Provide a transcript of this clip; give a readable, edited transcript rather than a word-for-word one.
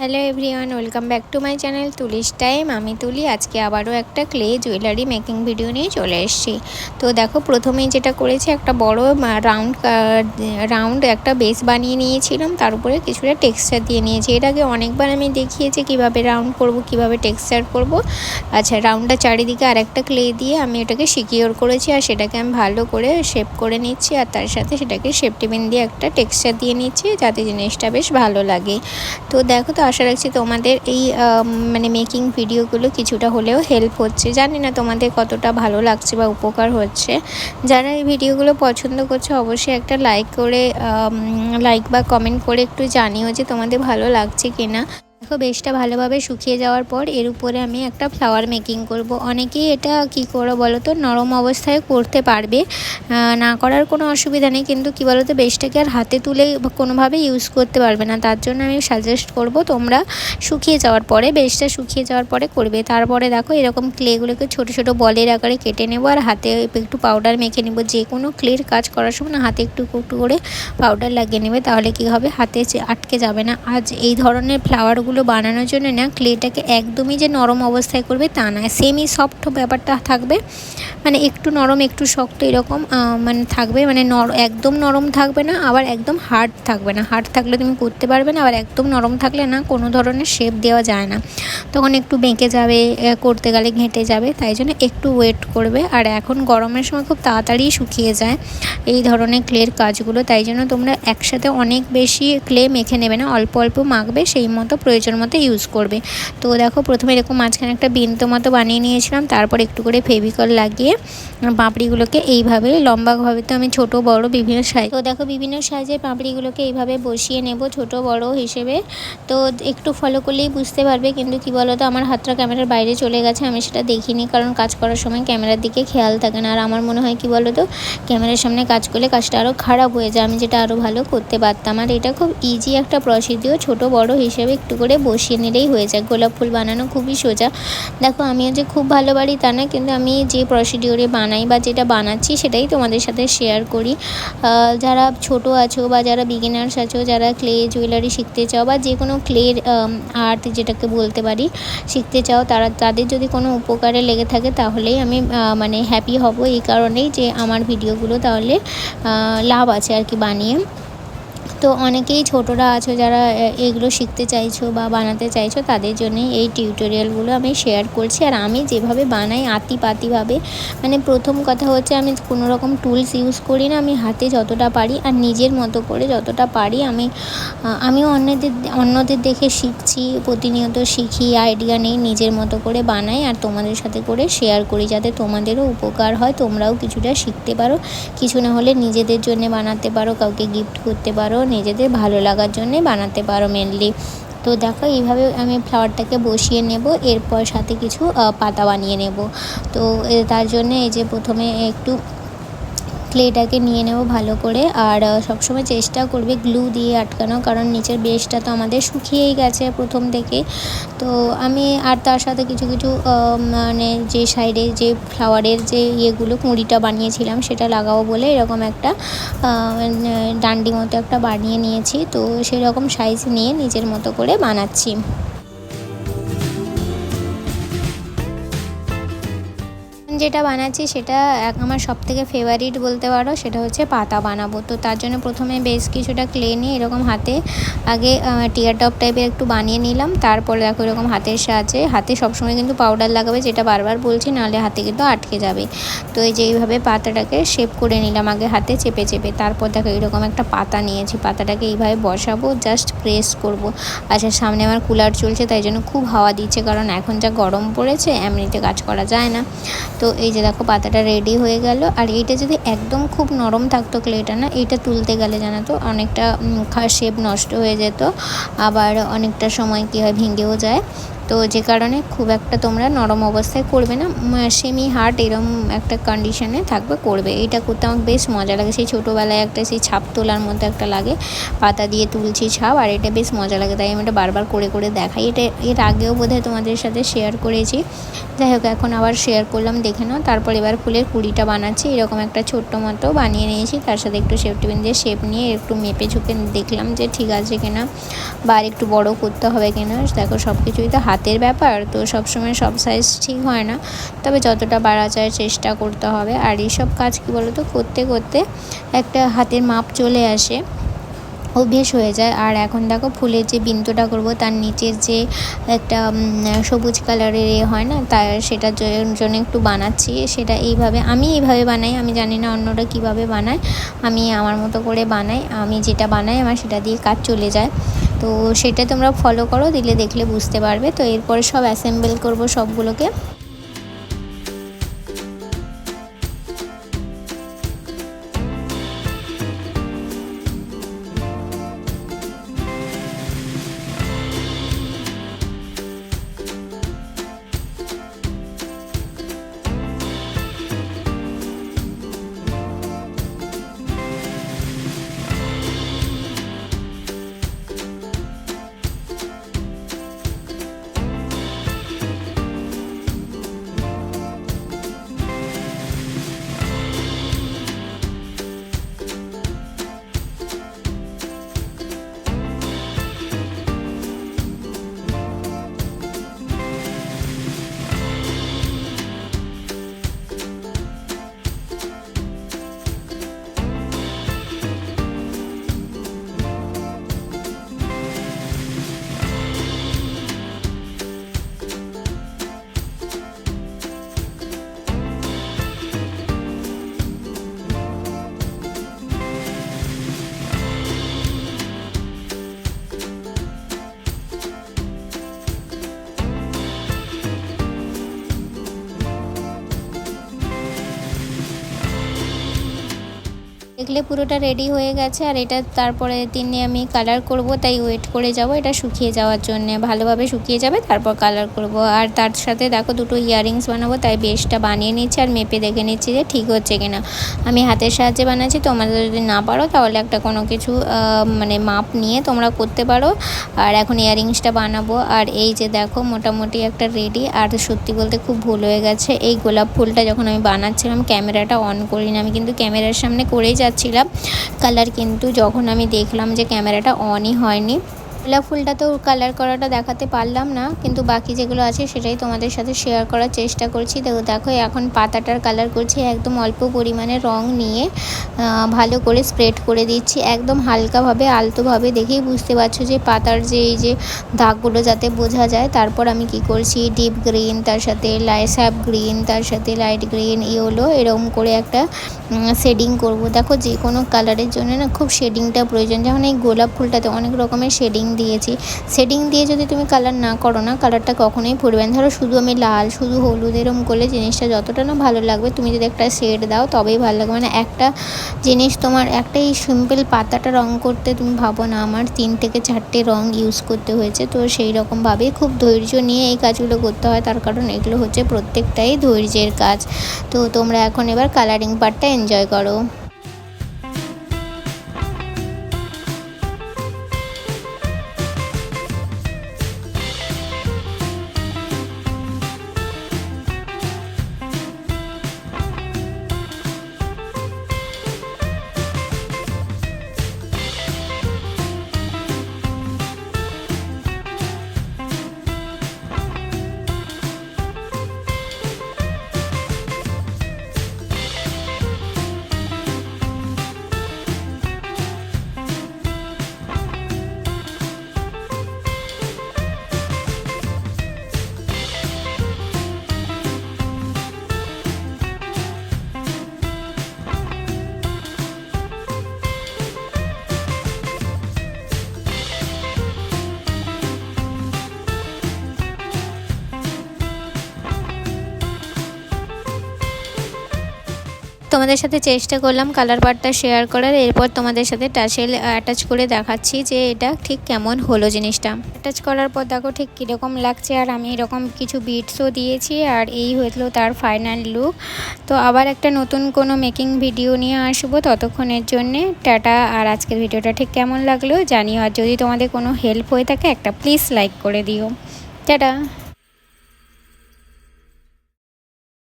Hello everyone, welcome back to my channel Tuli's time. আমি তুলি। আজকে আবারও একটা ক্লে জুয়েলারি মেকিং ভিডিও নিয়ে চলে এসেছি। তো দেখো, প্রথমেই যেটা করেছি, একটা বড় রাউন্ড একটা বেস বানিয়ে নিয়েছিলাম, তার উপরে কিছুটা টেক্সচার দিয়ে নিয়েছি। এর আগে অনেকবার আমি দেখিয়েছি কিভাবে রাউন্ড করব, কিভাবে টেক্সচার করব। আচ্ছা, রাউন্ডটা চারিদিকে আর একটা ক্লে দিয়ে আমি এটাকে সিকিওর করেছি, আর সেটাকে আমি ভালো করে শেপ করে নিচ্ছি, আর তার সাথে সেটাকে সেফটি পিন দিয়ে একটা টেক্সচার দিয়ে নিচ্ছি, যাতে জিনিসটা বেশ ভালো লাগে। তো দেখো, তো আশা রাখছি তোমাদের এই মেকিং ভিডিওগুলো কিছুটা হলেও হেল্প হচ্ছে। জানি না তোমাদের কতটা ভালো লাগছে বা উপকার হচ্ছে। যারা এই ভিডিওগুলো পছন্দ করছে অবশ্যই একটা লাইক বা কমেন্ট করে একটু জানিও যে তোমাদের ভালো লাগছে কিনা। দেখো, বেশটা ভালোভাবে শুকিয়ে যাওয়ার পর এর উপরে আমি একটা ফ্লাওয়ার মেকিং করব। অনেকেই এটা কি করে বলো তো, নরম অবস্থায় করতে পারবে, না করার কোনো অসুবিধা নেই, কিন্তু কি বলো তো, বেশটাকে আর হাতে তুলে কোনোভাবে ইউজ করতে পারবে না। তার জন্য আমি সাজেস্ট করব তোমরা বেশটা শুকিয়ে যাওয়ার পরে করবে। তারপরে দেখো, এরকম ক্লেগুলোকে ছোট ছোট বলের আকারে কেটে নেব, আর হাতে একটু পাউডার মেখে নেব। যে কোনো ক্লের কাজ করার সময় না হাতে একটু একটু করে পাউডার লাগিয়ে নেবে, তাহলে কি হবে, হাতে আটকে যাবে না। আজ এই ধরনের ফ্লাওয়ারগুলো বানানোর জন্য না, ক্লেটাকে একদমই যে নরম অবস্থায় করবে তা না, সেমি সফট ব্যাপারটা থাকবে, মানে একটু নরম একটু শক্ত এরকম থাকবে। একদম নরম থাকবে না, আবার একদম হার্ড থাকবে না। হার্ড থাকলে তুমি করতে পারবে না, আবার একদম নরম থাকলে না, কোনো ধরনের শেপ দেওয়া যায় না, তখন একটু বেঁকে যাবে, করতে গেলে ঘেঁটে যাবে। তাই জন্য একটু ওয়েট করবে। আর এখন গরমের সময় খুব তাড়াতাড়ি শুকিয়ে যায় এই ধরনের ক্লের কাজগুলো, তাই জন্য তোমরা একসাথে অনেক বেশি ক্লে মেখে নেবে না, অল্প অল্প মাখবে, সেই মতো প্রয়োজন মতো ইউজ করবে। তো দেখো, প্রথমে এরকম মাঝখানে একটা বৃন্ত মতো বানিয়ে নিয়েছিলাম, তারপর একটু করে ফেভিকল লাগিয়ে পাপড়িগুলোকে এইভাবে লম্বাভাবে, তো আমি ছোট বড় বিভিন্ন সাইজ, তো দেখো বিভিন্ন সাইজের পাপড়িগুলোকে এইভাবে বসিয়ে নেব ছোট বড় হিসেবে। তো একটু ফলো করলেই বুঝতে পারবে। কিন্তু কি বলো তো, আমার হাতটা ক্যামেরার বাইরে চলে গেছে, আমি সেটা দেখিনি, কারণ কাজ করার সময় ক্যামেরার দিকে খেয়াল থাকে না। আর আমার মনে হয় কি বলো তো, ক্যামেরার সামনে কাজ করলে কাজটা আরও খারাপ হয়ে যায়, আমি যেটা আরও ভালো করতে পারতাম। আর এটা খুব ইজি একটা প্রসিডিওর, ছোট বড় হিসেবে একটু করে বসিয়ে নিলেই হয়ে যায়। গোলাপ ফুল বানানো খুবই সোজা। দেখো, আমিও যে খুব ভালো পারি তা না, কিন্তু আমি যে প্রসিডিওরে বানাই বা যেটা বানাচ্ছি সেটাই তোমাদের সাথে শেয়ার করি। যারা ছোট আছো বা যারা বিগিনার্স আছো, যারা ক্লে জুয়েলারি শিখতে চাও বা যে কোনো ক্লের আর্ট যেটাকে বলতে পারি শিখতে চাও, তাদের যদি কোনো উপকারে লেগে থাকে, তাহলেই আমি হ্যাপি হব। এই কারণেই যে আমার ভিডিওগুলো তাহলে লাভ আছে আর কি বানিয়ে। তো অনেকেই ছোটরা আছো যারা এগুলো শিখতে চাইছো বা বানাতে চাইছো, তাদের জন্যই এই টিউটোরিয়ালগুলো আমি শেয়ার করছি। আর আমি যেভাবে বানাই আতিপাতিভাবে, প্রথম কথা হচ্ছে, আমি কোনো রকম টুলস ইউজ করি না, আমি হাতে যতটা পারি আর নিজের মতো করে যতটা পারি আমিও অন্যদের দেখে শিখছি, প্রতিনিয়ত শিখি, আইডিয়া নেই, নিজের মতো করে বানাই আর তোমাদের সাথে করে শেয়ার করি, যাতে তোমাদেরও উপকার হয়, তোমরাও কিছুটা শিখতে পারো, কিছু না হলে নিজেদের জন্য বানাতে পারো, কাউকে গিফট করতে পারো, নিজেদের ভালো লাগার জন্যে বানাতে পারো মেনলি। তো দেখো, এইভাবে আমি ফ্লাওয়ারটাকে বসিয়ে নেব, এরপর সাথে কিছু পাতা বানিয়ে নেব। তো তার জন্যে এই যে প্রথমে একটু ক্লেটাকে নিয়ে নেব ভালো করে, আর সবসময় চেষ্টা করবে গ্লু দিয়ে আটকানো, কারণ নিচের বেসটা তো আমাদের শুকিয়েই গেছে প্রথম থেকে। তো আমি আর তার সাথে কিছু কিছু যে সাইডে যে ফ্লাওয়ারের যে ইয়েগুলো কুঁড়িটা বানিয়েছিলাম সেটা লাগাবো বলে এরকম একটা ডান্ডি মতো একটা বানিয়ে নিয়েছি। তো সেরকম সাইজ নিয়ে নিজের মতো করে বানাচ্ছি। যেটা বানাচ্ছি সেটা আমার সবথেকে ফেভারিট বলতে পারো, সেটা হচ্ছে পাতা বানাবো। তো তার জন্য প্রথমে বেশ কিছুটা ক্লে নিয়ে এরকম হাতে আগে টিয়ার টপ টাইপের একটু বানিয়ে নিলাম। তারপরে দেখো, এরকম হাতের সাহায্যে, হাতে সবসময় কিন্তু পাউডার লাগাবে, যেটা বারবার বলছি, নাহলে হাতে কিন্তু আটকে যাবে। তো এই যে এইভাবে পাতাটাকে শেপ করে নিলাম আগে হাতে চেপে চেপে। তারপর দেখো, এরকম একটা পাতা নিয়েছি, পাতাটাকে এইভাবে বসাবো, জাস্ট প্রেস করব। আচ্ছা, সামনে আমার কুলার চলছে, তাই জন্য খুব হাওয়া দিচ্ছে, কারণ এখন যা গরম পড়েছে এমনিতে কাজ করা যায় না। তো এই যে দেখো, পাতাটা রেডি হয়ে গেল। আর এইটা যদি একদম খুব নরম থাকতো ক্লেটা, না এইটা তুলতে গেলে জানো তো অনেকটা শেপ নষ্ট হয়ে যেত, আবার অনেকটা সময় কী হয়, ভেঙেও যায়। তো তো যে কারণে খুব একটা তোমরা নরম অবস্থায় করবে না, সেমি হার্ড এরম একটা কন্ডিশনে থাকবে করবে। এটা করতে আমার বেশ মজা লাগে, সেই ছোটোবেলায় একটা সেই ছাপ তোলার মতো একটা লাগে, পাতা দিয়ে তুলছি ছাপ, আর এটা বেশ মজা লাগে, তাই আমি এটা বারবার করে করে দেখাই। এটা এর আগেও বোধহয় তোমাদের সাথে শেয়ার করেছি, যাই হোক এখন আবার শেয়ার করলাম, দেখে নাও। তারপর এবার ফুলের কুড়িটা বানাচ্ছি, এরকম একটা ছোট্ট মতো বানিয়ে নিয়েছি, তার সাথে একটু সেফটি পিন দিয়ে শেপ নিয়ে একটু মেপে ঝুঁকে দেখলাম যে ঠিক আছে কিনা বা আর একটু বড় করতে হবে কিনা। দেখো সব কিছুই তো হাতের ব্যাপার, তো সবসময় সব সাইজ ঠিক হয় না, তবে যতটা বাড়া যায় চেষ্টা করতে হবে। আর এইসব কাজ কী বলো তো, করতে করতে একটা হাতের মাপ চলে আসে, অভ্যেস হয়ে যায়। আর এখন দেখো ফুলের যে বিন্দুটা করব তার নিচের যে একটা সবুজ কালারের হয় না, তার সেটার জন্য একটু বানাচ্ছি। সেটা আমি এইভাবে বানাই, আমি জানি না অন্যরা কিভাবে বানায়, আমি আমার মতো করে বানাই, আমি যেটা বানাই আমার সেটা দিয়ে কাজ চলে যায়। তো সেটা তোমরা ফলো করো, দিলে দেখলে বুঝতে পারবে। তো এরপরে সব অ্যাসেম্বল করব সবগুলোকে। দেখলে পুরোটা রেডি হয়ে গেছে। আর এটা তারপরে দিনে আমি কালার করব, তাই ওয়েট করে যাব এটা শুকিয়ে যাওয়ার জন্য, ভালোভাবে শুকিয়ে যাবে তারপর কালার করব। আর তার সাথে দেখো দুটো ইয়াররিংস বানাবো, তাই বেসটা বানিয়ে নিচ্ছি আর মেপে দেখে নিচ্ছি যে ঠিক হচ্ছে কিনা। আমি হাতের সাহায্যে বানাচ্ছি, তোমরা যদি না পারো তাহলে একটা কোনো কিছু মানে মাপ নিয়ে তোমরা করতে পারো। আর এখন ইয়াররিংসটা বানাবো। আর এই যে দেখো মোটামুটি একটা রেডি। আর সত্যি বলতে খুব ভুল হয়ে গেছে, এই গোলাপ ফুলটা যখন আমি বানাচ্ছিলাম ক্যামেরাটা অন করিনি, আমি কিন্তু ক্যামেরার সামনে করেই যাচ্ছিলাম কালার, কিন্তু যখন আমি দেখলাম যে ক্যামেরাটা অনই হয়নি, গোলাপ ফুলটা তো কালার করাটা দেখাতে পারলাম না, কিন্তু বাকি যেগুলো আছে সেটাই তোমাদের সাথে শেয়ার করার চেষ্টা করছি। দেখো এখন পাতাটার কালার করছি, একদম অল্প পরিমাণে রং নিয়ে ভালো করে স্প্রেড করে দিচ্ছি, একদম হালকাভাবে আলতোভাবে, দেখেই বুঝতে পারছো যে পাতার যে এই যে দাগগুলো যাতে বোঝা যায়। তারপর আমি কি করছি, ডিপ গ্রিন, তার সাথে স্যাপ গ্রিন, তার সাথে লাইট গ্রিন, ইয়েলো, এরকম করে একটা শেডিং করব। দেখো যে কোনো কালারের জন্য না খুব শেডিংটা প্রয়োজন, যেমন এই গোলাপ ফুলটাতে অনেক রকমের শেডিং দিয়েছি। শেডিং দিয়ে যদি তুমি কালার না করো না, কালারটা কখনোই ফুটবে না। ধরো শুধু আমি লাল, শুধু হলুদ এরকম করলে জিনিসটা যতটা না ভালো লাগবে, তুমি যদি একটা শেড দাও তবেই ভালো লাগবে। মানে একটা জিনিস তোমার একটা এই সিম্পল পাতাটা রং করতে তুমি ভাবো না আমার 3 থেকে 4টে রং ইউজ করতে হয়েছে। তো সেই রকমভাবেই খুব ধৈর্য নিয়ে এই কাজগুলো করতে হয়, তার কারণ এগুলো হচ্ছে প্রত্যেকটাই ধৈর্যের কাজ। তো তোমরা এখন এবার কালারিং পার্টটা এনজয় করো। তোমাদের সাথে চেষ্টা করলাম কালার পার্টটা শেয়ার করার। এরপর তোমাদের সাথে টাসেল অ্যাটাচ করে দেখাচ্ছি যে এটা ঠিক কেমন হলো জিনিসটা। অ্যাটাচ করার পর দেখো ঠিক কীরকম লাগছে, আর আমি এরকম কিছু বিটসও দিয়েছি, আর এই হলো তার ফাইনাল লুক। তো আবার একটা নতুন কোনো মেকিং ভিডিও নিয়ে আসবো, ততক্ষণের জন্যে টাটা। আর আজকের ভিডিওটা ঠিক কেমন লাগলো জানিও, আর যদি তোমাদের কোনো হেল্প হয়ে থাকে একটা প্লিজ লাইক করে দিও। টাটা।